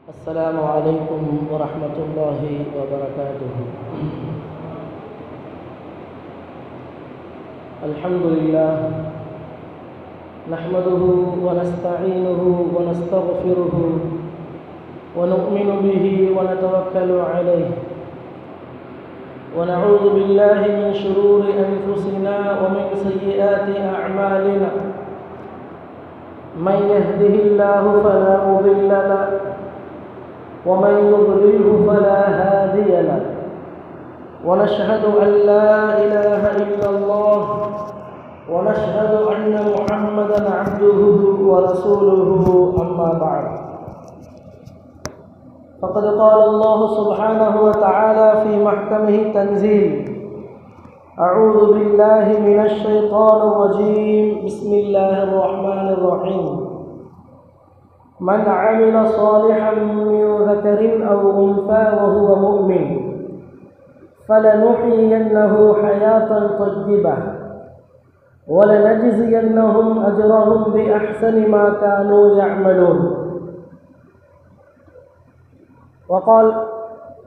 السلام عليكم ورحمة الله وبركاته. الحمد لله نحمده ونستعينه ونستغفره ونؤمن به ونتوكل عليه ونعوذ بالله من شرور أنفسنا ومن سيئات أعمالنا. من يهده الله فلا مضل له ومن يضلله فلا هادي له، ونشهد أن لا إله إلا الله ونشهد أن محمدا عبده ورسوله. أما بعد، فقد قال الله سبحانه وتعالى في محكمه التنزيل: أعوذ بالله من الشيطان الرجيم، بسم الله الرحمن الرحيم. من عمل صالحا من ذكر أو أنثى وهو مؤمن فلنحيينه حياة طيبة ولنجزينهم أجرهم بأحسن ما كانوا يعملون.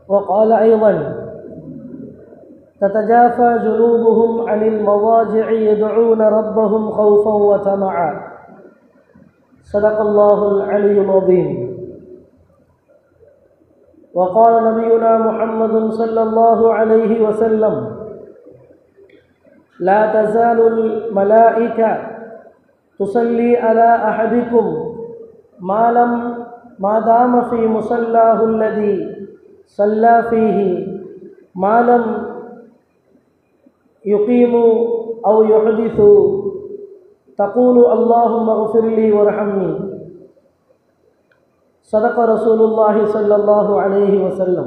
وقال أيضا: تتجافى جنوبهم عن المضاجع يدعون ربهم خوفا وطمعا. صدق الله العلي العظيم. وقال نبينا محمد صلى الله عليه وسلم: لا تزال الملائكة تصلي على أحدكم ما دام في مصلاه الذي صلى فيه ما لم يقيم أو يحدث تقول اللهم اغفر لي وارحمني. صدق رسول الله صلى الله عليه وسلم.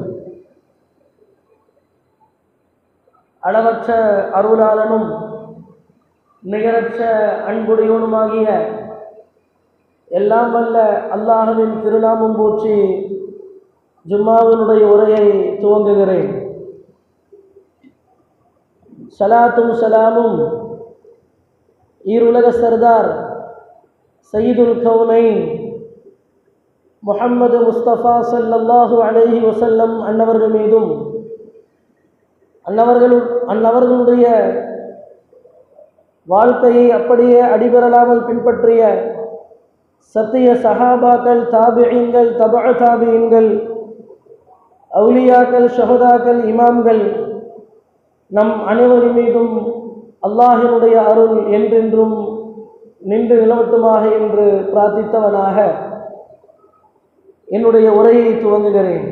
அளவற்ற அருளாளனும் நிகரற்ற அன்புடையோனுமாகிய எல்லாம் வல்ல அல்லாஹ்வின் திருநாமம் போற்றி ஜும்மாவினுடைய உரையை துவங்குகிறேன். ஸலாத்தும் ஸலாமும் ஈருலக சர்தார் சையீதுல் கௌனைன் முஹம்மது முஸ்தபா ஸல்லல்லாஹு அலைஹி வஸல்லம் அன்னவர்கள் மீதும் அன்னவர்களுடைய வாழ்க்கையை அப்படியே அடிபெறலாமல் பின்பற்றிய சத்திய சஹாபாக்கள், தாபிஈன்கள், தபஅ தாபிஈன்கள், அவுலியாக்கள், ஷஹதாக்கள், இமாம்கள் நம் அனைவர்கள் மீதும் அல்லாஹினுடைய அருள் என்றென்றும் நின்று நிலவட்டுமாக என்று பிரார்த்தித்தவனாக என்னுடைய உரையை துவங்குகிறேன்.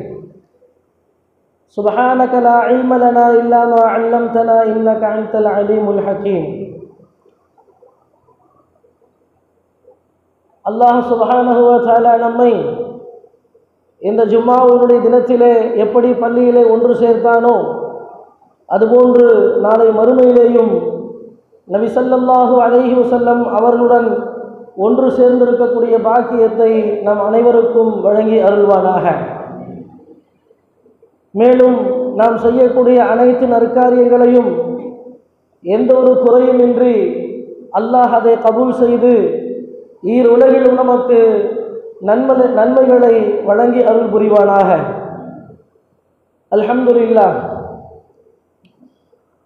சுப்ஹானக லா இல்ம லனா இல்லா மா அல்லம்தனா இன்னக அன்தல் அலீமுல் ஹகீம். அல்லாஹ் சுப்ஹானஹு வ தஆலா நம்மை இந்த ஜும்மாவுடைய தினத்திலே எப்படி பள்ளியிலே ஒன்று சேர்த்தானோ அதுபோன்று நாளை மறுமையிலேயும் நபி ஸல்லல்லாஹு அலைஹி வஸல்லம் அவர்களுடன் ஒன்று சேர்ந்திருக்கக்கூடிய பாக்கியத்தை நம் அனைவருக்கும் வழங்கி அருள்வானாக. மேலும் நாம் செய்யக்கூடிய அனைத்து நற்காரியங்களையும் எந்த ஒரு குறையுமின்றி அல்லாஹ் அதை கபூல் செய்து ஈருலகிலும் நமக்கு நன்மைகளை வழங்கி அருள் புரிவானாக. அல்ஹம்துலில்லாஹ்.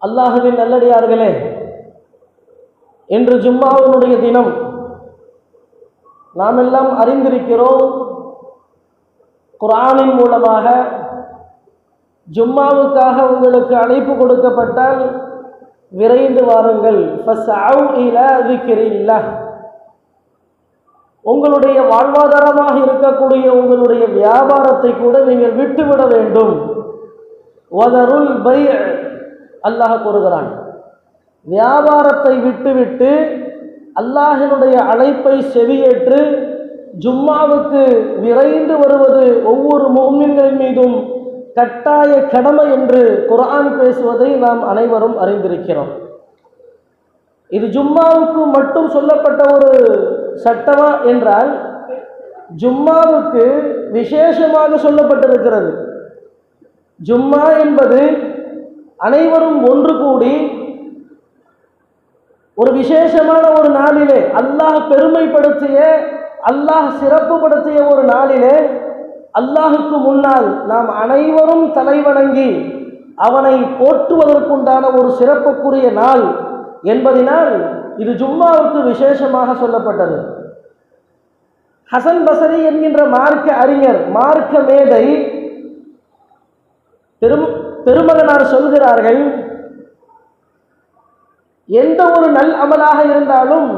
அல்லாஹுவின் நல்லடியார்களே, இன்று ஜும்மாவினுடைய தினம். நாம் எல்லாம் அறிந்திருக்கிறோம், குர்ஆனின் மூலமாக ஜும்மாவுக்காக உங்களுக்கு அழைப்பு கொடுக்கப்பட்டால் விரைந்து வாருங்கள். ஃபஸ்அவு இலா திக்ரில்லாஹ். உங்களுடைய வாழ்வாதாரமாக இருக்கக்கூடிய உங்களுடைய வியாபாரத்தை கூட நீங்கள் விட்டுவிட வேண்டும். வதருல் பை', அல்லாஹ் கூறுகிறான். வியாபாரத்தை விட்டுவிட்டு அல்லாஹினுடைய அழைப்பை செவியேற்று ஜும்மாவுக்கு விரைந்து வருவது ஒவ்வொரு முஃமின்களின் மீதும் கட்டாய கடமை என்று குர்ஆன் பேசுவதை நாம் அனைவரும் அறிந்திருக்கிறோம். இது ஜும்மாவுக்கு மட்டும் சொல்லப்பட்ட ஒரு சட்டமா என்றால் ஜும்மாவுக்கு விசேஷமாக சொல்லப்பட்டிருக்கிறது. ஜும்மா என்பது அனைவரும் ஒன்று கூடி ஒரு விசேஷமான ஒரு நாளிலே அல்லாஹ் பெருமைப்படுத்திய, அல்லாஹ் சிறப்புப்படுத்திய ஒரு நாளிலே அல்லாஹுக்கு முன்னால் நாம் அனைவரும் தலைவணங்கி அவனை போற்றுவதற்குண்டான ஒரு சிறப்புக்குரிய நாள் என்பதனால் இது ஜும்மாவுக்கு விசேஷமாக சொல்லப்பட்டது. ஹசன் பஸரி என்கின்ற மார்க்க அறிஞர், மார்க்க மேதை பெருமகனார் சொல்கிறார்கள், எந்த ஒரு நல் அமலாக இருந்தாலும்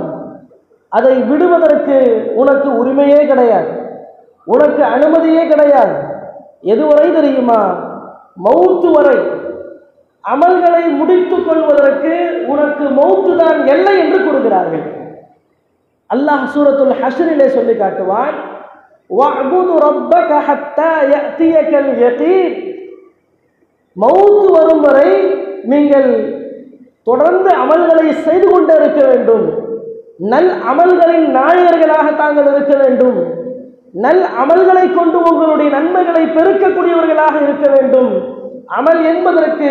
அதை விடுவதற்கு உனக்கு உரிமையே கிடையாது, உனக்கு அனுமதியே கிடையாது. எதுவரை தெரியுமா? மௌத்து வரை. அமல்களை முடித்துக் கொள்வதற்கு உனக்கு மௌத்து தான் எல்லை என்று கூறுகிறார்கள். அல்லாஹ் சூரத்துல் ஹஷ்ரிலே சொல்லி காட்டுவான், வஅ்புது ரப்பக ஹத்தா யஅதியகல் யகீன். மௌத்து வரும் வரை நீங்கள் தொடர்ந்து அமல்களை செய்து கொண்டே இருக்க வேண்டும். நல் அமல்களின் நாயகர்களாக தாங்கள் இருக்க வேண்டும். நல் அமல்களை கொண்டு உங்களுடைய நன்மைகளை பெருக்கக்கூடியவர்களாக இருக்க வேண்டும். அமல் என்பதற்கு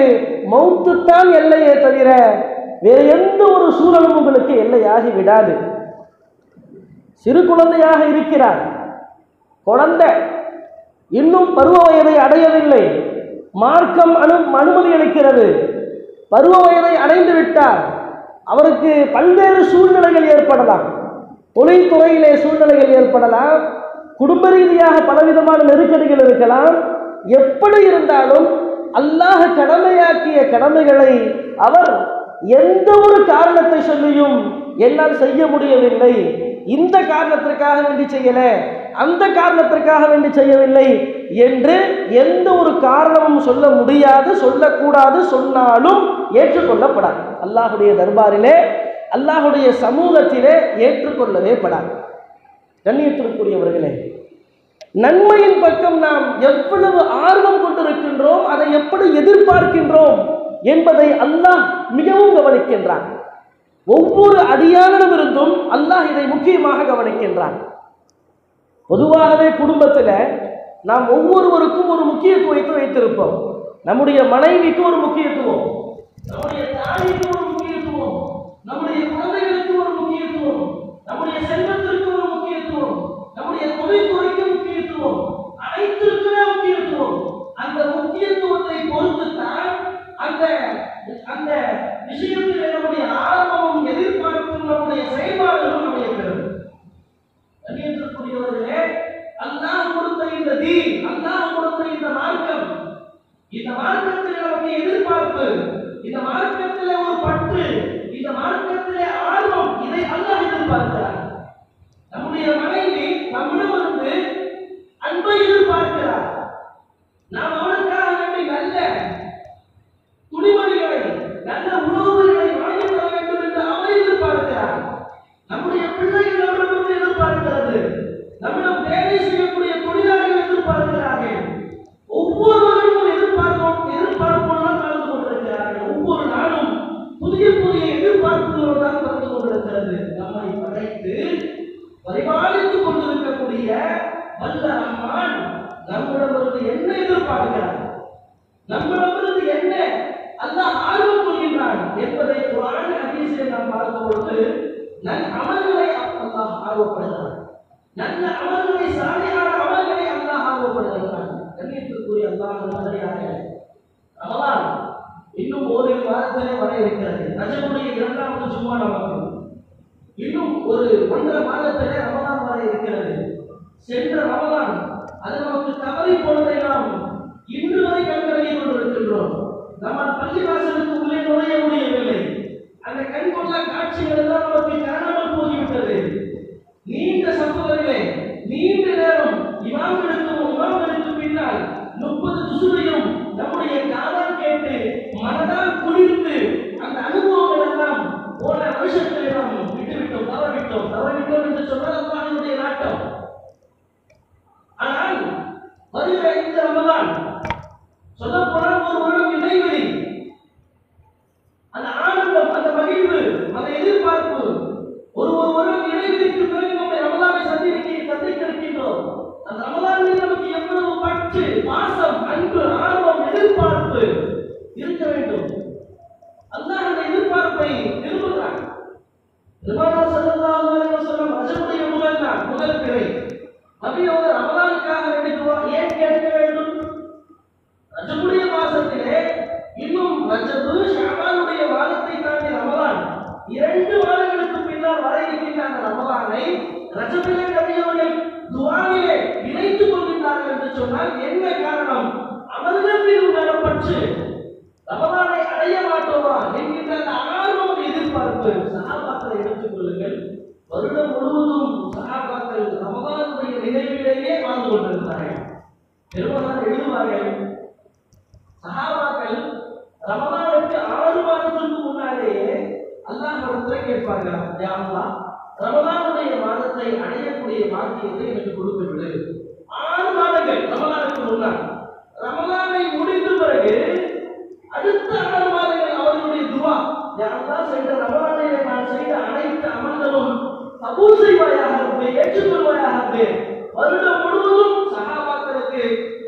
மௌத்து தான் எல்லையே தவிர வேறு எந்த ஒரு சூழலும் உங்களுக்கு எல்லையாகி விடாது. சிறு குழந்தையாக இருக்கிறார், குழந்தை இன்னும் பருவ வயதை அடையவில்லை, மார்க்கம் அனுமதி அளிக்கிறது. பருவ வயதை அடைந்து விட்டார், அவருக்கு பல்வேறு சூழ்நிலைகள் ஏற்படலாம். தொழில்துறையிலே சூழ்நிலைகள் ஏற்படலாம், குடும்ப ரீதியாக பலவிதமான நெருக்கடிகள் இருக்கலாம். எப்படி இருந்தாலும் அல்லாஹ் கடமையாக்கிய கடமைகளை அவர் எந்த ஒரு காரணத்தை சொல்லியும் என்னால் செய்ய முடியவில்லை, இந்த காரணத்திற்காக வேண்டி செய்யல, அந்த காரணத்திற்காக வேண்டி செய்யவில்லை என்று எந்த ஒரு காரணமும் சொல்ல முடியாது, சொல்லக்கூடாது, சொன்னாலும் ஏற்றுக்கொள்ளப்படாது. அல்லாஹுடைய தர்பாரிலே, அல்லாஹுடைய சமூகத்திலே ஏற்றுக்கொள்ளவே படாது. கண்ணியத்திற்குரியவர்களே, நன்மையின் பக்கம் நாம் எவ்வளவு ஆர்வம் கொண்டிருக்கின்றோம், அதை எப்படி எதிர்பார்க்கின்றோம் என்பதை அல்லாஹ் மிகவும் கவனிக்கின்றான். ஒவ்வொரு அடியானிடமிருந்தும் அல்லாஹ் இதை முக்கியமாக கவனிக்கின்றான். பொதுவாகவே குடும்பத்தில் நாம் ஒவ்வொருவருக்கும் ஒரு முக்கியத்துவத்தை வைத்திருப்போம். நம்முடைய மனைவிக்கு ஒரு முக்கியத்துவம், நம்முடைய தாய்க்கு ஒரு முக்கியத்துவம், நம்முடைய குழந்தைகளுக்கு ஒரு முக்கியத்துவம், நம்முடைய செல்வத்திற்கு ஒரு முக்கியத்துவம், நம்முடைய தொழில்துறைக்கு முக்கியத்துவம், அனைத்திற்குமே முக்கியத்துவம். அந்த முக்கியத்துவத்தை பொறுத்துத்தான் அந்த விஷயத்தில் நம்முடைய ஆர்வமும் எதிர்பார்ப்பும் நம்முடைய செயல்பாடுகளும் நம்முடைய பெறும். கண்ணியத்திற்குரியவர்களே, அல்லாஹ் கொடுத்த இந்த தீன், அல்லாஹ் கொடுத்த இந்த மார்க்கம், இந்த மார்க்கத்தில் நமக்கு எதிர்பார்ப்பு, இந்த மார்க்கத்தில் ஒரு பற்று, இந்த மார்க்கத்திலே ஆர்வம், இதை அல்லாஹ் எதிர்பார்க்கிறார். நம்முடைய மனைவி நம்மிடமிருந்து அன்பை எதிர்பார்க்கிறார். நாம் அவனுக்காக வேண்டி நல்ல துணிமணிகளை, நல்ல உணவுகளை வாங்கி தர வேண்டும் என்று அவன் எதிர்பார்க்கிறார். நம்முடைய பிள்ளைகள் நம்மிடமிருந்து எதிர்பார்க்கிறது. நம்மிடம் வேலை செய்யக்கூடிய தொழிலாளர்கள் எதிர்பார்க்கிறார்கள். ஒவ்வொருவரும் ஒரு எதிர்பார்ப்போடு நடந்து கொண்டிருக்கிறார்கள். ஒவ்வொரு நாளும் புதிய புதிய எதிர்பார்ப்புகளோடு தான் நடந்து கொண்டிருக்கிறது. நம்மை படைத்து பரிபாலித்துக் கொண்டிருக்கக்கூடிய வல்ல ரஹ்மான் நம்மிடமிருந்து என்ன எதிர்பார்க்கிறார், நம்மிடமிருந்து என்ன அல்லாஹ் ஆர்வம் கொள்கின்றான் என்பதை குர்ஆன் ஹதீஸில் நாம் பார்க்கும் பொழுது நல் அமல்களை அல்லாஹ் ஆர்வப்படுகிறான். நல்ல அமல்களை, சாலிஹான அமல்களை அல்லாஹ் ஆர்வப்படுகிறான். கண்ணியத்திற்குரிய அல்லாஹ் நல்லடியார்களே, ரமலான் இன்னும் ஓரிரு வாரத்திலே வர இருக்கிறது. ரஜபுடைய 2வது ஜும்மா நமக்கு இன்னும் ஒரு 1.5 மாதத்திலே ரமலான் வர இருக்கிறது. சென்ற ரமலான் அது நமக்கு தவறி போனதை நாம் இன்று வரை கண்கலங்கி கொண்டிருக்கின்றோம். நம்மால் பள்ளிவாசலுக்கு உள்ளே நுழைய முடியவில்லை. அந்த கண்கொள்ளா காட்சிகள் எல்லாம் நமக்கு காணாமல் போய்விட்டது. நீண்ட சம்பவங்களே, நீண்ட நேரம் இமாம்களுக்கு பின்னால் 30 ஜுசுவையும் நம்முடைய காதால் கேட்டு மனதால் குளிர்ந்து அந்த அனுபவங்கள் எல்லாம் போன வருஷத்தில் நாம் விட்டுவிட்டோம், தவறிவிட்டோம் என்று சொன்னால் அல்லாஹ்வுடைய நாட்டம். ஆனால் வருகிற இந்த ரமலான் சொல்லப்போனால் ஒரு வருடம் இடைவெளி. பெருமானார் எழுதுவார்கள், சஹாபாக்கள் ரமலானுக்கு 6 மாதத்துக்கு முன்னாலேயே அல்லாஹ்விடத்தில் கேட்பார்கள், யா அல்லாஹ், ரமலானுடைய மாதத்தை அடையக்கூடிய பாக்கியத்தை எனக்கு கொடுத்து விடு. 6 மாதங்கள் ரமலானுக்கு முன்னால். ரமலானை முடிந்த பிறகு அடுத்த 6 மாதங்கள் அவர்களுடைய துவா, யா அல்லாஹ், சென்ற ரமலானிலே நான் செய்த அனைத்து அமல்களும் கபூல் செய்வாயாக, ஏற்றுக்கொள்வாயாக. வருடம் முழுவதும் சஹாபாக்களுக்கு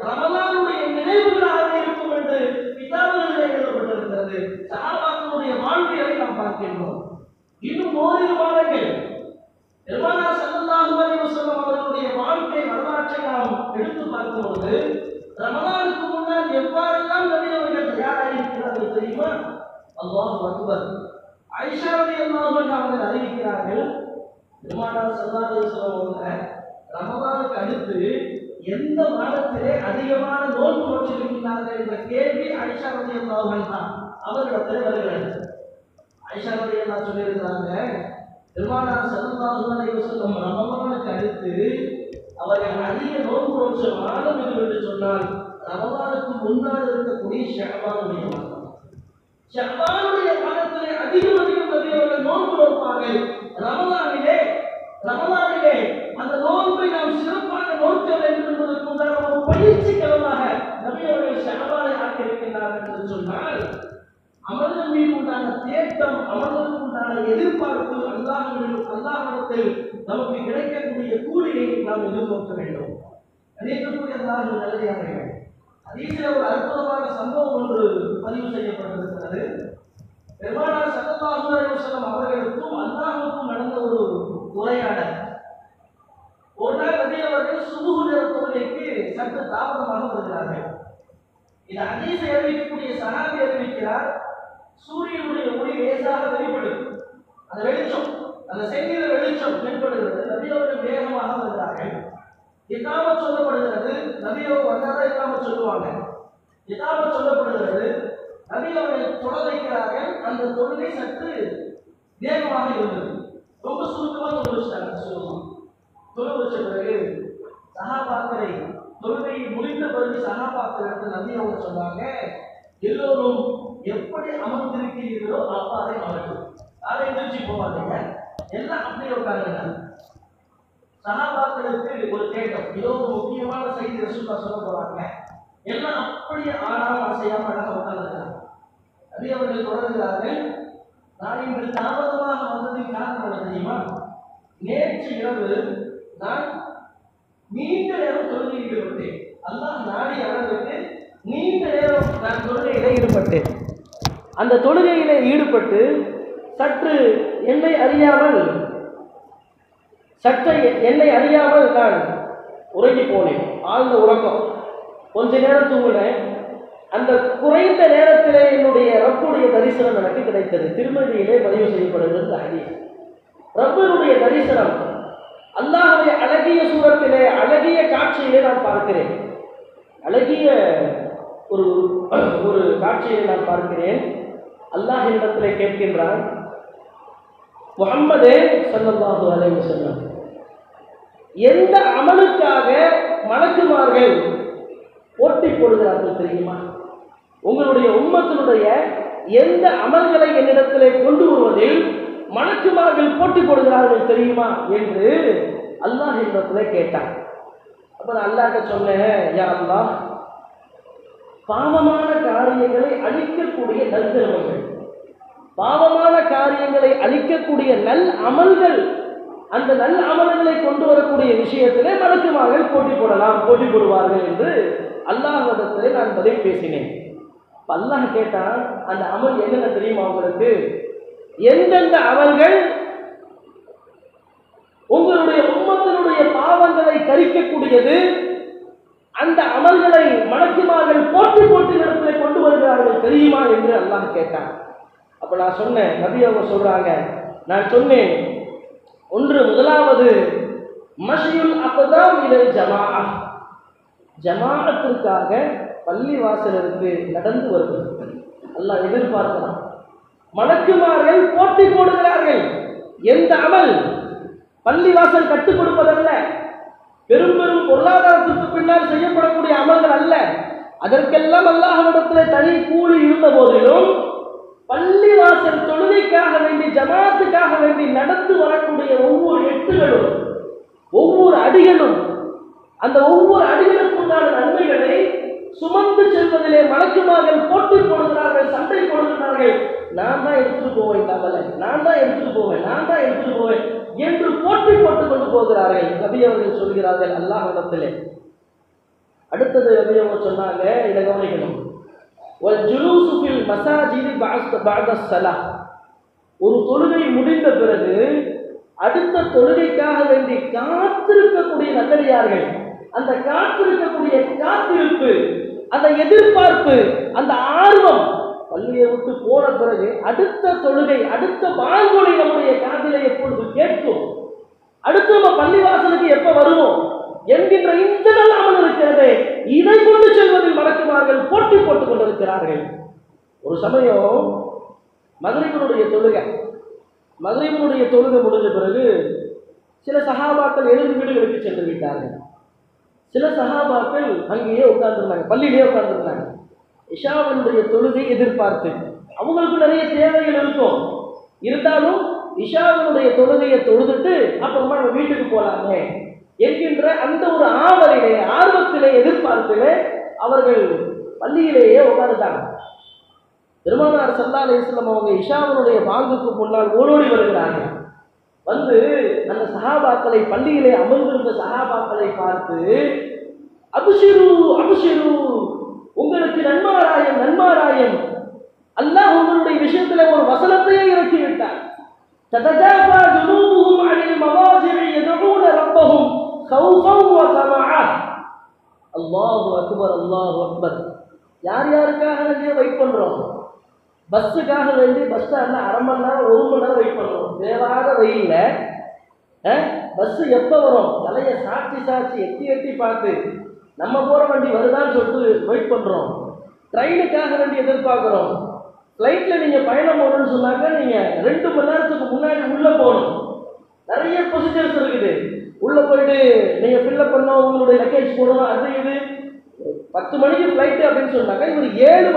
ரமலானுடைய நினைவுகளாக இருக்கும் என்று கிதாபுகளிலே எழுதப்பட்டிருக்கிறது. சஹாபாக்களுடைய வாழ்க்கையை நாம் பார்க்கின்றோம். இன்னும் ஓரிரு மாதங்கள் பெருமானார் ஸல்லல்லாஹு அலைஹி வஸல்லம் அவர்களுடைய வாழ்க்கை வரலாற்றை நாம் எடுத்து பார்க்கும்போது ரமலானுக்கு முன்னால் எவ்வாறெல்லாம் நபி அவர்கள் தயாராகியிருக்கிறார்கள் தெரியுமா? அல்லாஹு அக்பர். ஆயிஷா ரலியல்லாஹு அன்ஹா அவர்கள் அறிவிக்கிறார்கள், பெருமானார் ஸல்லல்லாஹு அலைஹி வஸல்லம் அவர்கள் ரமலானுக்கு அடுத்து எந்த மாதத்திலே அதிகமான நோன்பு நோற்றிருக்கிறார்கள் என்ற கேள்வி ஆயிஷா ரலியல்லாஹு அன்ஹா அவர்களிடத்தில் வருகிறது. ஆயிஷா ரலியல்லாஹு அன்ஹா சொல்லியிருக்கிறாங்க, பெருமானார் ஸல்லல்லாஹு அலைஹி வஸல்லம் ரமலானுக்கு அடுத்து அவர்கள் அதிக நோன்பு நோற்ற மாதம் எது என்று சொன்னால் ரமலானுக்கு முன்னால் இருக்கக்கூடிய ஷஅபானுடைய மாதம். ஷஅபானுடைய மாதத்திலே அதிகம் நபி அவர்கள் நோன்பு நோப்பார்கள். ரமலானிலே அந்த நோன்பை நாம் சிறப்பாக நோக்க வேண்டும் என்பதற்கு உண்டான ஒரு பயிற்சி களமாக நபி அவர்கள் ஷஅபானை ஆக்கியிருக்கிறார்கள் என்று சொன்னால் அமல்கள் மீது உண்டான தேட்டம், அமல்களுக்கு உண்டான எதிர்பார்ப்பு, அல்லாஹ்விடத்தில் நமக்கு கிடைக்கக்கூடிய கூலியை நாம் எதிர்நோக்க வேண்டும். அநேகக்கூடிய அல்லாஹ்வின் நல்லடியார்கள், ஹதீஸில் ஒரு அற்புதமான சம்பவம் ஒன்று பதிவு செய்யப்பட்டிருக்கிறது. பெருமானார் ஸல்லல்லாஹு அலைஹி வஸல்லம் அவர்களுக்கும் அல்லாஹ்வுக்கும் நடந்த ஒரு உரையாடல். ஒரு நாள் நபி அவர்கள் சுபுஹ் நேர தொழுகைக்கு சற்று தாமதமாக வருகிறார்கள். இந்த ஹதீஸை அறிவிக்கக்கூடிய சஹாபி அறிவிக்கிறார், சூரியனுடைய ஒளி லேசாக வெளிப்படுது. அந்த வெளிச்சம், அந்த செந்நிற வெளிச்சம் தென்படுகிறது. நபி அவர்கள் வேகமாக வருகிறார்கள். இகாமத் சொல்லப்படுகிறது. நபி அவர்கள் வந்தாதான் இகாமத் சொல்லுவாங்க. இகாமத் சொல்லப்படுகிறது. நபி அவர்கள் தொழ வைக்கிறார்கள். அந்த தொழுகை சற்று வேகமாக இருந்தது. ரொம்ப சுருக்கமாக தொழுவிச்சாங்க. தொழு வச்ச பிறகு சஹாபாக்களை தொழுகையை முடிந்த பிறகு சஹாபாக்கள் நபி அவங்க சொன்னாங்க, எல்லோரும் எப்படி அமர்ந்திருக்கிறீர்களோ அவ்வாறே அமர்ந்து, அதை எதிர்ச்சி போவாதீங்க, எல்லாம் அப்படியே உட்காருங்க. சஹாபாக்களுக்கு ஒரு தேட்டம், ஏதோ ஒரு முக்கியமான செய்தி ரசூலுல்லாஹ் சொல்ல போறாங்க, எல்லாம் அப்படியே ஆடாம அசையாம அழகாக உட்கார்ந்துருக்காங்க. நபி அவர்கள் தொடர்கிறார்கள், நான் இன்று தாமதமாக வந்ததின் காரணம் என்ன தெரியுமா? நேற்று இரவு நான் நீண்ட நேரம் தொழுகையில் ஈடுபட்டேன். அல்லாஹ் நாடிய அளவுக்கு நீண்ட நேரம் நான் தொழுகையிலே ஈடுபட்டேன். அந்த தொழுகையிலே ஈடுபட்டு சற்று என்னை அறியாமல் நான் உறங்கி போனேன். ஆழ்ந்த உறக்கம், கொஞ்ச நேரம் தூங்கினேன். அந்த குறைந்த நேரத்திலே என்னுடைய ரப்புடைய தரிசனம் எனக்கு கிடைத்தது. திருமதியிலே பதிவு செய்யப்படுகிறது ஹதீஸ். ரப்பினுடைய தரிசனம், அல்லாஹ்வுடைய அழகிய சூரத்திலே அழகிய காட்சியிலே நான் பார்க்கிறேன். அழகிய ஒரு காட்சியை நான் பார்க்கிறேன். அல்லாஹ் என்னிடத்திலே கேட்கின்றான், முஹம்மதே ஸல்லல்லாஹு அலைஹி வஸல்லம், எந்த அமலுக்காக மலக்குமார்கள் போட்டி போடுகிறார்கள் தெரியுமா? உங்களுடைய உம்மத்தினுடைய எந்த அமல்களை என்னிடத்திலே கொண்டு வருவதில் மலக்குமார்கள் போட்டி போடுகிறார்கள் தெரியுமா என்று அல்லாஹ் என்னிடத்திலே கேட்டான். அப்ப நான் அல்லாஹ்ட்ட சொன்னேன், யா அல்லாஹ், பாவமான காரியங்களை அழிக்கக்கூடிய நற்கர்மங்கள், பாவமான காரியங்களை அழிக்கக்கூடிய நல் அமல்கள், அந்த நல் அமல்களை கொண்டு வரக்கூடிய விஷயத்திலே மலக்குமார்கள் போட்டி போடுவார்கள் என்று அல்லாஹ்விடத்திலே நான் பதில் பேசினேன். அல்லாஹ் கேட்டான், அந்த அமல் என்னென்ன தெரியுமா உங்களுக்கு? எந்தெந்த அமல்கள் உங்களுடைய உம்மத்தினுடைய பாவங்களை கரிக்கக்கூடியது, அந்த அமல்களை மலக்குமார்கள் போட்டி இடத்திலே கொண்டு வருகிறார்கள் தெரியுமா என்று அல்லாஹ் கேட்டான். அப்ப நான் சொன்னேன், நபி அவங்க சொல்றாங்க, நான் சொன்னேன், முதலாவது மஷியுல் அக்தாம் இலல் ஜமாஅ, ஜமாஅத்திற்காக பள்ளி வாசலுக்கு நடந்து வருவது. அல்லாஹ் எதிர்பார்க்கிறான். மலக்குமார்கள் போட்டி போடுகிறார்கள். எந்த அமல்? பள்ளி வாசல் கட்டுக் கொடுப்பதல்ல, பெரும் பெரும் பொருளாதாரத்திற்கு பின்னால் செய்யப்படக்கூடிய அமல்கள் அல்ல. அதற்கெல்லாம் அல்லாஹ்விடத்தில் தனி கூலி இருந்த போதிலும் பள்ளிவாசல் தொழுகைக்காக வேண்டி ஜமாத்துக்காக வேண்டி நடந்து வரக்கூடிய ஒவ்வொரு எட்டுகளும் ஒவ்வொரு அடிகளும் அந்த ஒவ்வொரு அடிகளுக்குண்டான நன்மைகளை சுமந்து செல்வதிலே மலக்குமார்கள் போட்டி போடுகிறார்கள், சண்டை போடுகிறார்கள். நான் தான் எடுத்துட்டு போவேன் தவலை, நான் தான் எடுத்துட்டு போவேன், நான் தான் எடுத்துட்டு போவேன் என்று போட்டி போட்டுக் கொண்டு போகிறார்கள். நபி அவர்கள் சொல்கிறார்கள் அல்லாஹ்விடத்திலே. அடுத்தது நபி அவங்க சொன்னாங்க, இதை கவனிக்கணும். ஒரு தொழுகை முடிந்த பிறகு அடுத்த தொழுகைக்காக வேண்டி காத்திருக்கக்கூடிய நல்லடியார்கள், அந்த காத்திருக்கக்கூடிய காத்திருப்பு, அந்த எதிர்பார்ப்பு, அந்த ஆர்வம் பள்ளியை விட்டு போன பிறகு அடுத்த தொழுகை, அடுத்த வாங்கொலி நம்முடைய காதிலே எப்பொழுது கேட்கும், அடுத்து நம்ம பள்ளிவாசலுக்கு எப்ப வருவோம் என்கின்ற இந்த அமல் இருக்கிறதே, இதை கொண்டு செல்வதில் மலக்குமார்கள் போட்டி போட்டுக் கொண்டிருக்கிறார்கள். ஒரு சமயம் மக்ரிபினுடைய தொழுகை முடிஞ்ச பிறகு சில சஹாபாக்கள் எழுந்து வீடுகளுக்கு சென்று விட்டார்கள். சில சஹாபாக்கள் அங்கேயே உட்கார்ந்துருந்தாங்க, பள்ளியிலேயே உட்கார்ந்துருந்தாங்க. இஷாவினுடைய தொழுகை எதிர்பார்த்து அவங்களுக்கு நிறைய தேவைகள் இருக்கும். இருந்தாலும் இஷாவினுடைய தொழுகையை தொழுதுட்டு அப்புறமா நம்ம வீட்டுக்கு போகலாமே என்கின்ற அந்த ஒரு ஆவலிலே, ஆர்வத்திலே, எதிர்பார்ப்பிலே அவர்கள் பள்ளியிலேயே உட்கார்ந்துட்டாங்க. பெருமானார் ஸல்லல்லாஹு அலைஹி வஸல்லம் அவங்க இஷாவினுடைய பாங்குக்கு முன்னால் ஓடோடி வருகிறார்கள். வந்து அந்த சஹாபாக்களை, பள்ளியிலே அமர்ந்திருந்த சஹாபாக்களை பார்த்து, அப்ஷிரு அப்ஷிரு, உங்களுக்கு நன்மாராயம் நன்மாராயம், அல்லாஹ் உங்களுடைய விஷயத்துல ஒரு வசனத்தையே இறக்கி விட்டார். ததஜாஃபா ஜுனூபுஹும் அனில் மவாஜிஇ யதுஊன ரப்பஹும் கௌஃபன் வ தமஅன். அல்லாஹு அக்பர், அல்லாஹு அக்பர். யார் யாருக்காக வேண்டிய வெயிட் பண்றோம்? பஸ்ஸுக்காக வேண்டி பஸ் ஸ்டாண்டில் அரை மணி நேரம் 1 மணி நேரம் வெயிட் பண்ணுறோம். தேவாத வெயில்ல பஸ்ஸு எப்போ வரும், தலையை சாட்சி எட்டி பார்த்து நம்ம போகிற வண்டி வருதான்னு சொல்லிட்டு வெயிட் பண்ணுறோம். ட்ரெயினுக்காக வேண்டி எதிர்பார்க்குறோம். ஃப்ளைட்டில் நீங்கள் பயணம் போகணுன்னு சொன்னாக்க நீங்கள் 2 மணி நேரத்துக்கு முன்னாடி உள்ளே போகணும். நிறைய ப்ரொசீஜர்ஸ் இருக்குது. உள்ளே போயிட்டு நீங்கள் ஃபில்லப் பண்ணோம், உங்களுடைய லக்கேஜ் போடணும், அது இது. 10 மணிக்கு ஃப்ளைட்டு அப்படின்னு சொன்னாக்க இவர் 7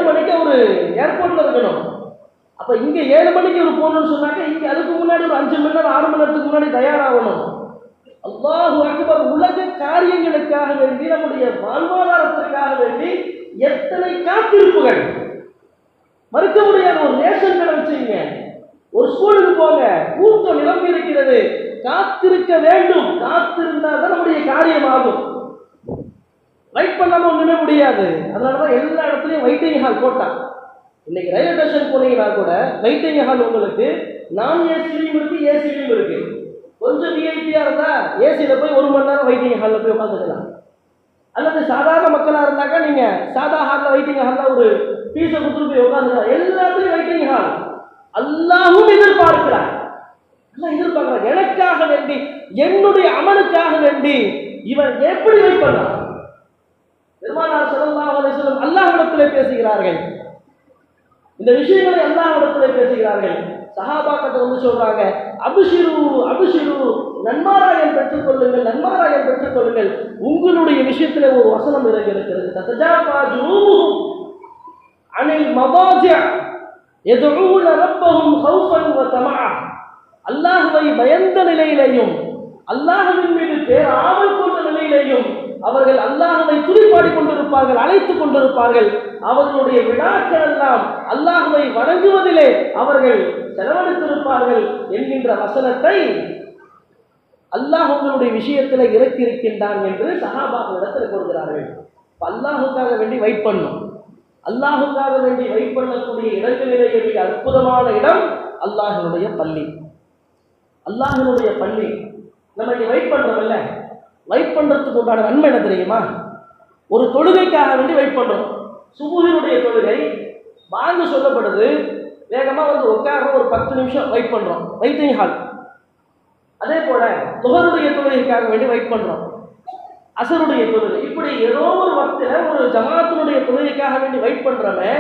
மணிக்கு ஒரு ஏர்போர்ட்டில் இருக்கணும். அப்போ இங்கே 7 மணிக்கு ஒரு போகணும்னு சொன்னாக்க இங்கே அதுக்கு முன்னாடி ஒரு 5 மணி நேரம் 6 மணி நேரத்துக்கு முன்னாடி தயாராகணும். அல்லாஹு அக்பர். உலக காரியங்களுக்காக வேண்டி, நம்முடைய வாழ்வாதாரத்திற்காக வேண்டி எத்தனை காத்திருப்புகள், மறுக்க முடியாத. ஒரு ரேஷன் கடை வச்சுங்க, ஒரு ஸ்கூலுக்கு போங்க, கூட்டம் நிரம்பி இருக்கிறது. காத்திருக்க வேண்டும். காத்திருந்தால் தான் நம்முடைய காரியமாகும். வெயிட் பண்ணாமல் ஒன்றுமே முடியாது. அதனால தான் எல்லா இடத்துலையும் வெயிட்டிங் ஹால் போட்டான். இன்னைக்கு ரயில்வே ஸ்டேஷன் போனீங்கன்னா கூட வெயிட்டிங் ஹால் உங்களுக்கு நான் ஏசிலையும் இருக்கு, ஏசிலையும் இருக்கு. கொஞ்சம் விஐபியாக இருந்தால் ஏசியில் போய் 1 மணி நேரம் வெயிட்டிங் ஹாலில் போய் உட்காந்துக்கலாம். அல்லது சாதாரண மக்களாக இருந்தாக்கா நீங்கள் சாதா ஹாலில் வெயிட்டிங் ஹாலில் ஒரு ஃபீஸை கொடுத்துட்டு போய் உட்காந்துக்கலாம். எல்லாத்துலையும் வெயிட்டிங் ஹால். அல்லாஹ்வும் எதிர்பார்க்கிறார். எல்லாம் எதிர்பார்க்கிறார். எனக்காக வேண்டி, என்னுடைய அமலுக்காக வேண்டி இவன் எப்படி வெயிட் பண்ணலாம்? பெருமானார் ஸல்லல்லாஹு அலைஹி வஸல்லம் அல்லாஹ்விடத்திலே பேசுகிறார்கள். இந்த விஷயங்களை அல்லாஹ்விடத்திலே பேசுகிறார்கள். சஹாபாக்கள் வந்து சொல்றாங்க, அப்ஷிரு அப்ஷிரு, நன்மாராயம் பெற்றுக் கொள்ளுங்கள், நன்மாராயம் பெற்றுக் கொள்ளுங்கள். உங்களுடைய விஷயத்திலே ஒரு வசனம் இருக்கிறது. ததஜாஃபா ஜுனூபுஹும் அனில் மவாஜிஇ யதுஊன ரப்பஹும் கௌஃபன் வ தமஅன். அல்லாஹ்வை பயந்த நிலையிலேயும், அல்லாஹ்வின் மீது பேராவல் கொண்ட நிலையிலேயும் அவர்கள் அல்லாஹ்வை துதிப்பாடி கொண்டிருப்பார்கள், அழைத்துக் கொண்டிருப்பார்கள். அவர்களுடைய விழாக்கள் எல்லாம் அல்லாஹ்வை வணங்குவதிலே அவர்கள் செலவழித்திருப்பார்கள் என்கின்ற வசனத்தை அல்லாஹ் உங்களுடைய விஷயத்தில் இறக்கி இருக்கின்றான் என்று சஹாபாக்களிடத்தில் கூறுகிறார்கள். அல்லாஹுக்காக வேண்டி வெயிட் பண்ணும். அல்லாஹுக்காக வேண்டி வெயிட் பண்ணக்கூடிய இடங்களிலேயே மிக அற்புதமான இடம் அல்லாஹ்வினுடைய பள்ளி. அல்லாஹ்வினுடைய பள்ளி நம்ம இங்கே வெயிட் பண்ணுறோம்ல, வெயிட் பண்ணுறதுக்கு உண்டான நன்மை என்ன தெரியுமா? ஒரு தொழுகைக்காக வேண்டி வெயிட் பண்ணுறோம். சுபுஹினுடைய தொழுகை வாங்க சொல்லப்படுது, வேகமாக வந்து உட்கார ஒரு 10 நிமிஷம் வெயிட் பண்ணுறோம், வெயிட்டிங் ஹால். அதே போல் துஹருடைய தொழுகைக்காக வேண்டி வெயிட் பண்ணுறோம், அசருடைய தொழுகை. இப்படி ஏதோ ஒரு வக்தில் ஒரு ஜமாத்தினுடைய தொழுகைக்காக வேண்டி வெயிட் பண்ணுறோமே,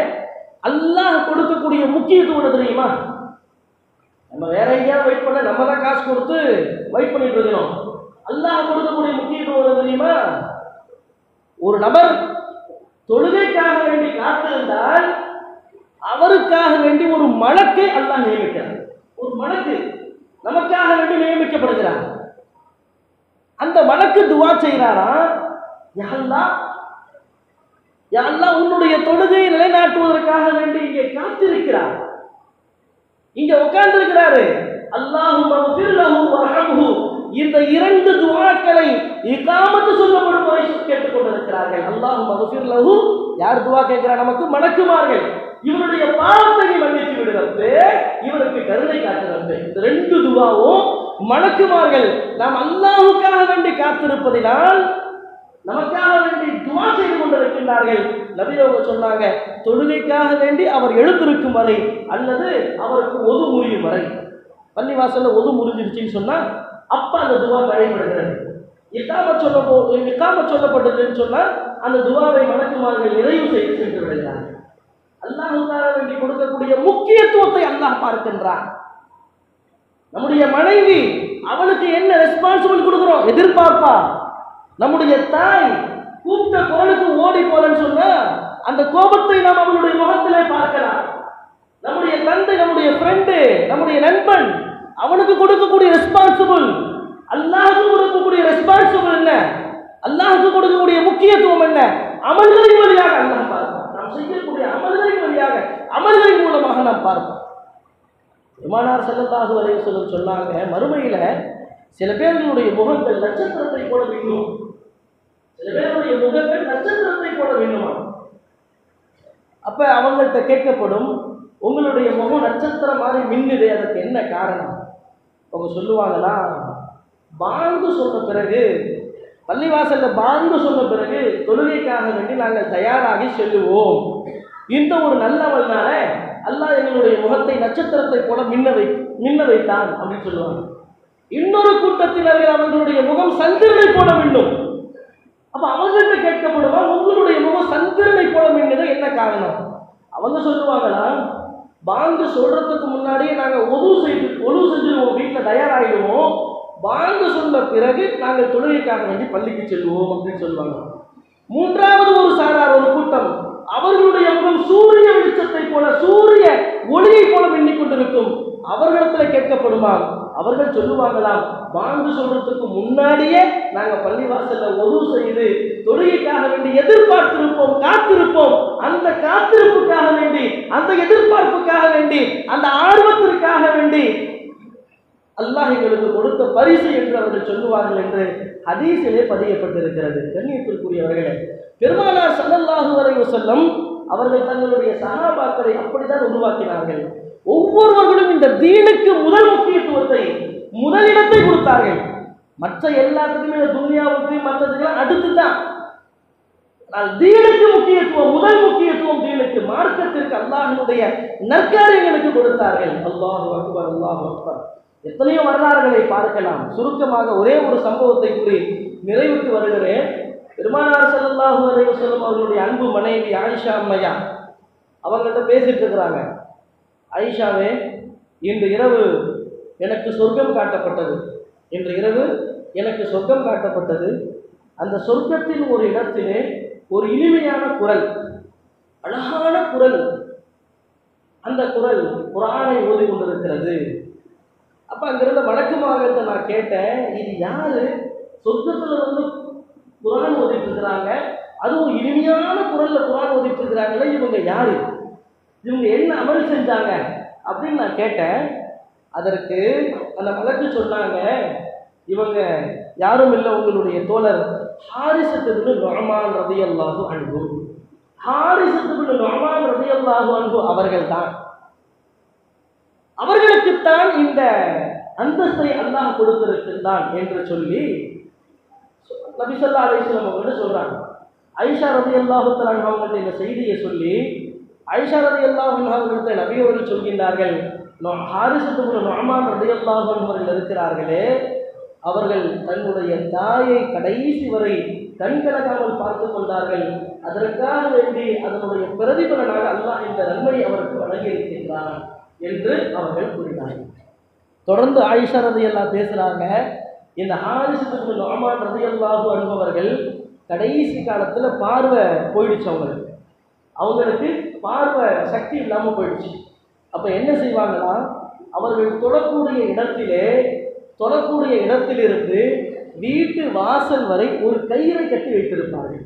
அல்லாஹ் கொடுக்கக்கூடிய முக்கியத்துவம் தெரியுமா? நம்ம வேற எங்கேயாவது வெயிட் பண்ண நம்ம தான் காசு கொடுத்து வெயிட் பண்ணிட்டு இருக்கணும். அல்லாஹ் கொடுக்கக்கூடிய முக்கியத்துவம் தெரியுமா? ஒரு நபர் தொழுகைக்காக வேண்டி காத்திருந்தால் அவருக்காக வேண்டி ஒரு மலக்கை அல்லாஹ் நியமிக்கிறார். ஒரு மலக்கு நமக்காக வேண்டி நியமிக்கப்படுகிறார். அந்த மலக்கு துவா செய்கிறாரா, யா அல்லாஹ் உன்னுடைய தொழுகையை நிலைநாட்டுவதற்காக வேண்டி இங்கே காத்திருக்கிறார், இங்க உட்கார்ந்து இருக்கிறாரு. அல்லாஹும்ம ஃபிர் லஹு வர்ஹம்ஹு, இந்த இரண்டு துஆக்களை இகாமத்து சொல்லப்படும் வரை கேட்டுக் கொண்டிருக்கிறார்கள். அல்லாஹும்ம ஃபிர் லஹு, யார் துஆ கேட்கிறா நமக்கு? மலக்குமார்கள். இவருடைய பாவத்தை மன்னித்து விடுறது, இவருக்கு கருணை காட்டுறது. இந்த ரெண்டு துஆவும் மலக்குமார்கள் நாம் அல்லாஹ்வுக்காக வேண்டி காத்திருப்பதினால் நமக்காக வேண்டி துஆ செய்து கொண்டிருக்கின்றார்கள். நபி அவர்கள் சொன்னாங்க, தொழுகைக்காக வேண்டி அவர் எழுந்திருக்கும் வரை அல்லது அவருக்கு ஒது முறியும் வரை. பள்ளிவாசல்ல ஒது முறிஞ்சிருச்சுன்னு சொன்னா அப்ப அந்த துவா பயன்படுகிறது. இகாமத் சொல்லப்பட்டதுன்னு சொன்னா அந்த துவாவை மலக்குமார்கள் நிறைவு செய்து சென்று விடுகிறார்கள். அல்லாஹ்வுக்காக வேண்டி கொடுக்கக்கூடிய முக்கியத்துவத்தை அல்லாஹ் பார்க்கின்றான். நம்முடைய மனைவி, அவளுக்கு என்ன ரெஸ்பான்சிபிள் கொடுக்கிறோம், எதிர்பார்ப்பா. நம்முடைய தாய் கூப்பிட்ட குரலுக்கு ஓடி போலன்னு சொன்னா அந்த கோபத்தை நாம் அவளுடைய முகத்திலே பார்க்கலாம். நம்முடைய தந்தை, நம்முடைய ஃப்ரெண்டு, நம்முடைய நண்பன், அவனுக்கு கொடுக்கக்கூடிய ரெஸ்பான்சிபிள், அல்லாஹ்வுக்கு கொடுக்கக்கூடிய ரெஸ்பான்சிபிள் என்ன, அல்லாஹ்வுக்கு கொடுக்கக்கூடிய முக்கியத்துவம் என்ன, அமல்களின் வழியாக அல்லாஹ் பார்ப்பான். நாம் செய்யக்கூடிய அமல்களின் வழியாக, அமல்களின் மூலமாக நாம் பார்ப்போம். பெருமானார் ஸல்லல்லாஹு அலைஹி வஸல்லம் சொன்னாங்க, மறுமையில சில பேர்களுடைய முகங்கள் நட்சத்திரத்தை போல மின்னும். சில பேருடைய முகங்கள் நட்சத்திரத்தை போல மின்னுமா. அப்ப அவங்கள்ட்ட கேட்கப்படும், உங்களுடைய முகம் நட்சத்திரம் மாதிரி மின்னுது, அதற்கு என்ன காரணம்? அவங்க சொல்லுவாங்களா, பாங்கு சொன்ன பிறகு, பள்ளிவாசல்ல பாங்கு சொன்ன பிறகு தொழுகைக்காக வேண்டி நாங்கள் தயாராகி செல்லுவோம். இந்த ஒரு நல்லவனால அல்லாஹ் எங்களுடைய முகத்தை நட்சத்திரத்தை போல மின்ன வைத்தான் அப்படின்னு சொல்லுவாங்க. இன்னொரு கூட்டத்தினர்கள் அவர்களுடைய முகம் சந்திரனை போல மின்னும். அப்ப அவங்கள்ட்ட கேட்கப்படுவா, உங்களுடைய முகம் சந்திரனை போல மின்னது என்ன காரணம்? அவங்க சொல்லுவாங்களா, பாங்கு சொல்றதுக்கு முன்னாடியே நாங்கள் ஒது செஞ்சிருவோம், வீட்டில் தயாராகிடுவோம், பாங்கு சொன்ன பிறகு நாங்கள் தொழுகைக்காக வேண்டி பள்ளிக்கு செல்வோம் அப்படின்னு சொல்லுவாங்க. மூன்றாவது ஒரு சாரார், ஒரு கூட்டம், அவர்களுடைய முகம் சூரிய வெளிச்சத்தை போல, சூரிய ஒளியை போல மின்னிக் கொண்டிருக்கும். அவர்களிடத்துல கேட்கப்படுமா, அவர்கள் சொல்லுவாங்களாம், பாங்கு சொல்றதுக்கு முன்னாடியே நாங்கள் பள்ளிவாசல்ல ஒது செய்து தொழுகைக்காக வேண்டி எதிர்பார்த்திருப்போம், காத்திருப்போம். அந்த காத்திருப்புக்காக வேண்டி, அந்த எதிர்பார்ப்புக்காக வேண்டி, அந்த ஆர்வத்திற்காக வேண்டி அல்லாஹ் எங்களுக்கு கொடுத்த பரிசு என்று அவர்கள் சொல்லுவார்கள் என்று ஹதீஸிலே பதியப்பட்டிருக்கிறது. கண்ணியத்திற்குரியவர்களே, பெருமானார் ஸல்லல்லாஹு அலைஹி வஸல்லம் அவர்கள் தங்களுடைய சஹாபாக்களை அப்படித்தான் உருவாக்கினார்கள். ஒவ்வொருவர்களும் இந்த தீனுக்கு முதல் முக்கியத்துவத்தை, முதலிடத்தை கொடுத்தார்கள். மற்ற எல்லாத்துக்குமே துன்யாவுக்கு மற்றதுக்கெல்லாம் அடுத்து தான். தீனுக்கு முக்கியத்துவம், முதல் முக்கியத்துவம் தீனுக்கு, மார்க்கத்திற்கு, அல்லாஹ்வுடைய நற்காரியங்களுக்கு கொடுத்தார்கள். அல்லாஹு அக்பர், அல்லாஹு அக்பர். எத்தனையோ வரலாறுகளை பார்க்கலாம். சுருக்கமாக ஒரே ஒரு சம்பவத்தை கூறி நிறைவுக்கு வருகிறேன். பெருமானார் ஸல்லல்லாஹு அலைஹி வஸல்லம் அவர்களுடைய அன்பு மனைவி ஆயிஷா அம்மையா அவங்கள்ட்ட பேசிட்டு இருக்கிறாங்க. ஆயிஷாவே, இன்று இரவு எனக்கு சொர்க்கம் காட்டப்பட்டது, இன்று இரவு எனக்கு சொர்க்கம் காட்டப்பட்டது. அந்த சொர்க்கத்தின் ஒரு இடத்திலே ஒரு இனிமையான குரல், அழகான குரல், அந்த குரல் குர்ஆனை ஓதி கொண்டிருக்கிறது. அப்போ அங்கிருந்த மலக்குமார்கள்ட்ட நான் கேட்டேன், இது யாரு சொர்க்கத்தில் வந்து குர்ஆன் ஓதிட்டு இருக்கிறாங்க, அதுவும் இனிமையான குரல்ல குர்ஆன் ஓதிட்டு இருக்கிறாங்களே, இவங்க யாரு, இவங்க என்ன அமல் செஞ்சாங்க அப்படின்னு நான் கேட்டேன். அதற்கு அந்த மலக்கு சொன்னாங்க, இவங்க யாரும் இல்லை, உங்களுடைய தோழர் ஹாரிஸத் இப்னு நுஅமான் ரலியல்லாஹு அன்ஹு. ஹாரிஸத் இப்னு நுஅமான் ரலியல்லாஹு அன்ஹு அவர்கள் தான், அவர்களுக்குத்தான் இந்த அந்தஸ்தை அல்லாஹ் கொடுத்திருக்கின்றான் என்று சொல்லி நபி ஸல்லல்லாஹு அலைஹி வஸல்லம் அவர்கள் சொல்றாங்க. ஆயிஷா ரலியல்லாஹு தஆலா அவங்கள்ட்ட இந்த செய்தியை சொல்லி, ஆயிஷா ரலியல்லாஹு அன்ஹா அவர்கள் நபி அவர்கள் சொல்கின்றார்கள், ஹாரிஸத் இப்னு நுஅமான் ரலியல்லாஹு அன்ஹு அவர்கள் இருக்கிறார்களே, அவர்கள் தன்னுடைய தாயை கடைசி வரை கண்கலக்காமல் பார்த்து கொண்டார்கள். அதற்காக வேண்டி அதனுடைய பிரதிபலனாக அல்லாஹ் இந்த நன்மையை அவருக்கு வழங்கியிருக்கின்றான் என்று அவர்கள் கூறினார்கள். தொடர்ந்து ஆயிஷா ரலியல்லாஹு பேசுறாங்க, இந்த ஹாரிஸத் இப்னு நுஅமான் ரலியல்லாஹு அன்ஹு அவர்கள் கடைசி காலத்தில் பார்வை போயிடுச்சு, அவங்களுக்கு பார்வை சக்தி இல்லாமல் போயிடுச்சு. அப்போ என்ன செய்வாங்கன்னா, அவர்கள் தொழக்கூடிய இடத்திலிருந்து வீட்டு வாசல் வரை ஒரு கயிறை கட்டி வைத்திருப்பார்கள்.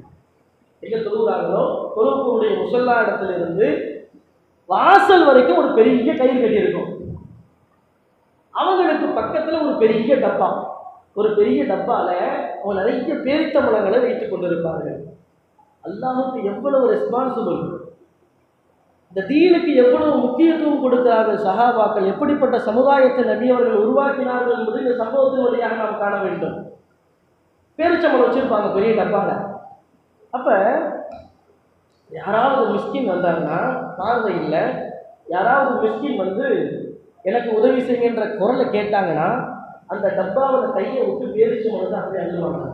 எங்கே தொழுகிறாங்களோ தொழுக்கூடிய முசல்லா இடத்திலிருந்து வாசல் வரைக்கும் ஒரு பெரிய கயிறு கட்டி இருக்கும். அவங்களுக்கு பக்கத்தில் ஒரு பெரிய டப்பால அவங்க நிறைய பேரித்தம்பழங்களை வைத்துக் கொண்டிருப்பார்கள். அல்லாஹ்வுக்கு எவ்வளவு ரெஸ்பான்சிபிள், இந்த தீனுக்கு எவ்வளவு முக்கியத்துவம் கொடுக்கிறார்கள் சஹாபாக்கள், எப்படிப்பட்ட சமுதாயத்தை நபி அவர்கள் உருவாக்கினார்கள் என்பது இந்த சம்பவத்தின் வழியாக நாம் காண வேண்டும். பேரிச்சம்பழம் வச்சிருப்பாங்க பெரிய டப்பால. அப்ப யாராவது மிஸ்கின் வந்தாங்கன்னா, பார்வை இல்லை, யாராவது மிஸ்கின் வந்து எனக்கு உதவி செய்யுங்கன்ற குரலை கேட்டாங்கன்னா, அந்த டப்பாவில் கையை விட்டு பேரிச்சம்பழத்தை அப்படியே அள்ளுவாங்க.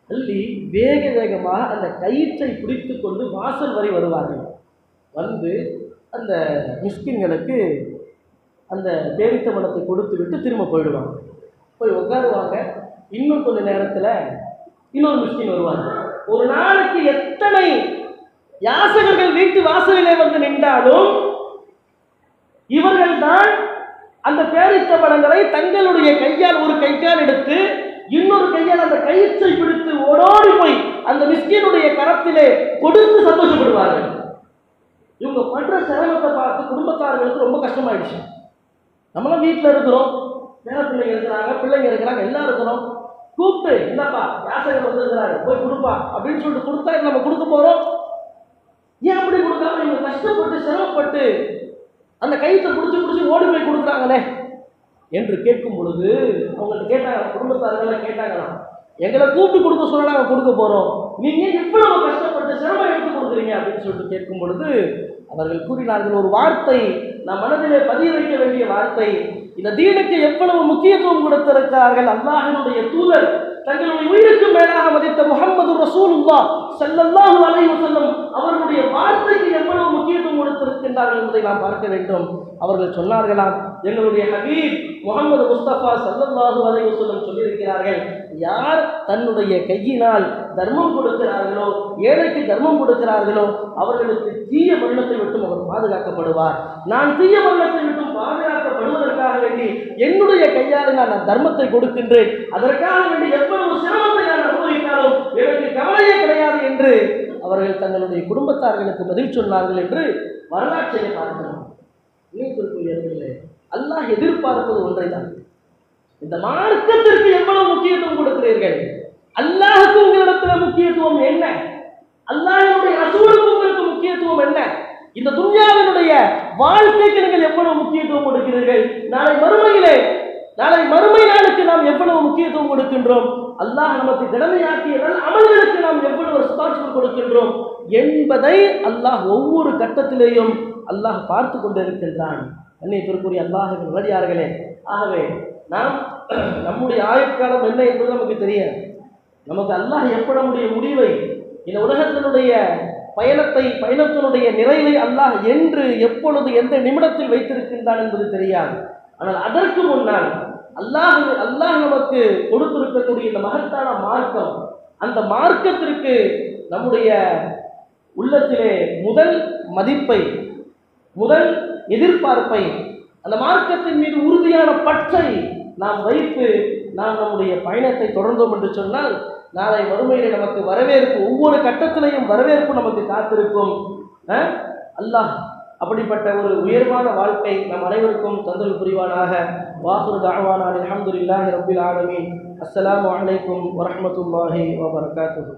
அள்ளி வேகமாக அந்த கயிற்றை பிடித்து கொண்டு வாசல் வரை வருவார்கள். வந்து அந்த மிஸ்கின்களுக்கு அந்த பேரிச்சம்பழத்தை கொடுத்து விட்டு திரும்ப போயிடுவாங்க. போய் உட்காருவாங்க. இன்னும் கொஞ்ச நேரத்தில் இன்னொரு மிஸ்கின் வருவாங்க. ஒரு நாளைக்கு எத்தனை யாசகர்கள் வீட்டு வாசலிலே வந்து நின்றாலும் இவர்கள் தான் அந்த பேரிச்சம்பழங்களை தங்களுடைய கையால் ஒரு கையால் எடுத்து இன்னொரு கையால் அந்த கயிற்றை பிடித்து ஓடோடி போய் அந்த மிஸ்கினுடைய கரத்திலே கொடுத்து சந்தோஷப்படுவார்கள். இவங்க பண்ற சிரமத்தை பார்த்து குடும்பத்தார்களுக்கு ரொம்ப கஷ்டமாயிடுச்சு. நம்மளாம் வீட்டில் இருக்கிறோம், பேர பிள்ளைங்க இருக்கிறாங்க, பிள்ளைங்க இருக்கிறாங்க, எல்லாம் இருக்கிறோம். கூப்பிட்டு இல்லப்பா யாசகர் வந்துருக்கிறாரு போய் கொடுப்பா அப்படின்னு சொல்லிட்டு கொடுத்தா நம்ம கொடுக்க போறோம். ஏன் அப்படி கொடுக்காம இவங்க கஷ்டப்பட்டு சிரமப்பட்டு அந்த கைத்தை பிடிச்சி ஓடி போய் கொடுக்குறாங்களே என்று கேட்கும் பொழுது அவங்கள்ட்ட கேட்டாங்க, குடும்பத்தார்கள் கேட்டாங்களா, எங்களை கூப்பிட்டு கொடுக்க சொன்னா நாங்கள் கொடுக்க போறோம், நீங்க இவ்வளவு கஷ்டப்பட்டு சிரமம் எடுத்து கொடுக்குறீங்க அப்படின்னு சொல்லிட்டு கேட்கும் பொழுது அவர்கள் கூறினார்கள் ஒரு வார்த்தை, நம் மனதிலே பதிய வைக்க வேண்டிய வார்த்தை. இந்த தீனுக்கு எவ்வளவு முக்கியத்துவம் கொடுத்திருக்கிறார்கள். அல்லாஹ்வுடைய தூதர் தங்களுடைய உயிருக்கு மேலாக மதித்த முஹம்மது ரசூலுல்லாஹ் ஸல்லல்லாஹு அலைஹி வஸல்லம் அவர்களுடைய வார்த்தைக்கு எவ்வளவு முக்கியத்துவம் கொடுத்திருக்கின்றார்கள் என்பதை நாம் பார்க்க வேண்டும். அவர்கள் சொன்னார்களாம், எங்களுடைய ஹபீப் முஹம்மது முஸ்தபா ஸல்லல்லாஹு அலைஹி வஸல்லம் சொல்லியிருக்கிறார்கள், யார் தன்னுடைய கையினால் தர்மம் கொடுக்கிறார்களோ, ஏழைக்கு தர்மம் கொடுக்கிறார்களோ அவர்களுக்கு தீய மரணத்தை விட்டும் அவர் பாதுகாக்கப்படுவார். நான் தீய மரணத்தை விட்டும் பாதுகாக்கப்படுவதற்காக வேண்டி என்னுடைய கையால் நான் தர்மத்தை கொடுக்கின்றேன், அதற்காக வேண்டி எவ்வளவு சிரமத்தை நான் அனுபவித்தாலும் எனக்கு கவலையே கிடையாது என்று அவர்கள் தங்களுடைய குடும்பத்தார்களுக்கு பதில் சொன்னார்கள் என்று வரலாற்றை பார்க்கிறோம். அல்லாஹ் எதிர்பார்ப்பது ஒன்றைதான், இந்த மார்க்கத்திற்கு எவ்வளவு முக்கியத்துவம் கொடுக்கிறீர்கள், அல்லாஹுக்கு உங்களிடத்தில் முக்கியத்துவம் என்ன, அல்லாஹ்வுடைய ரசூலுக்கு உங்களுக்கு முக்கியத்துவம் என்ன, இந்த துன்யாவினுடைய வாழ்க்கைக்கு நீங்கள் எவ்வளவு முக்கியத்துவம் கொடுக்கிறீர்கள், நாளை மறுமை நாளுக்கு நாம் எவ்வளவு முக்கியத்துவம் கொடுக்கின்றோம், அல்லாஹ் நமக்கு கடமையாக்கிய அமல்களுக்கு நாம் எவ்வளவு ரெஸ்பான்சிபிள் கொடுக்கின்றோம் என்பதை அல்லாஹ் ஒவ்வொரு கட்டத்திலேயும் அல்லாஹ் பார்த்து கொண்டிருக்கின்றான். அன்னையத்திற்குரிய அல்லாஹ்வின் நல்லடியார்களே, ஆகவே நாம் நம்முடைய ஆயுட்காலம் என்ன என்பது நமக்கு தெரியாது. நமக்கு அல்லாஹ் எப்ப நம்முடைய முடிவை, இந்த உலகத்தினுடைய பயணத்தினுடைய நிறைவை அல்லாஹ் என்று எப்பொழுது எந்த நிமிடத்தில் வைத்திருக்கின்றான் என்பது தெரியாது. ஆனால் அதற்கு முன்னால் அல்லாஹ் நமக்கு கொடுத்திருக்கக்கூடிய இந்த மகத்தான மார்க்கம், அந்த மார்க்கத்திற்கு நம்முடைய உள்ளத்திலே முதல் மதிப்பை, முதல் எதிர்பார்ப்பை, அந்த மார்க்கத்தின் மீது உறுதியான பற்றை நாம் வைத்து நாம் நம்முடைய பயணத்தை தொடர்ந்தோம் என்று சொன்னால் நாளை மறுமையிலே நமக்கு வரவேற்பு, ஒவ்வொரு கட்டத்திலையும் வரவேற்பு நமக்கு காத்திருக்கும். அல்லாஹ் அப்படிப்பட்ட ஒரு உயர்வான வாழ்க்கை நம் அனைவருக்கும் தந்தல் புரிவானாக. வாஹிரு தஅவானா அல்ஹம்துலில்லாஹி ரப்பில் ஆலமீன். அஸ்ஸலாமு அலைக்கும் வரஹ்மத்துல்லாஹி வபரகாத்துஹு.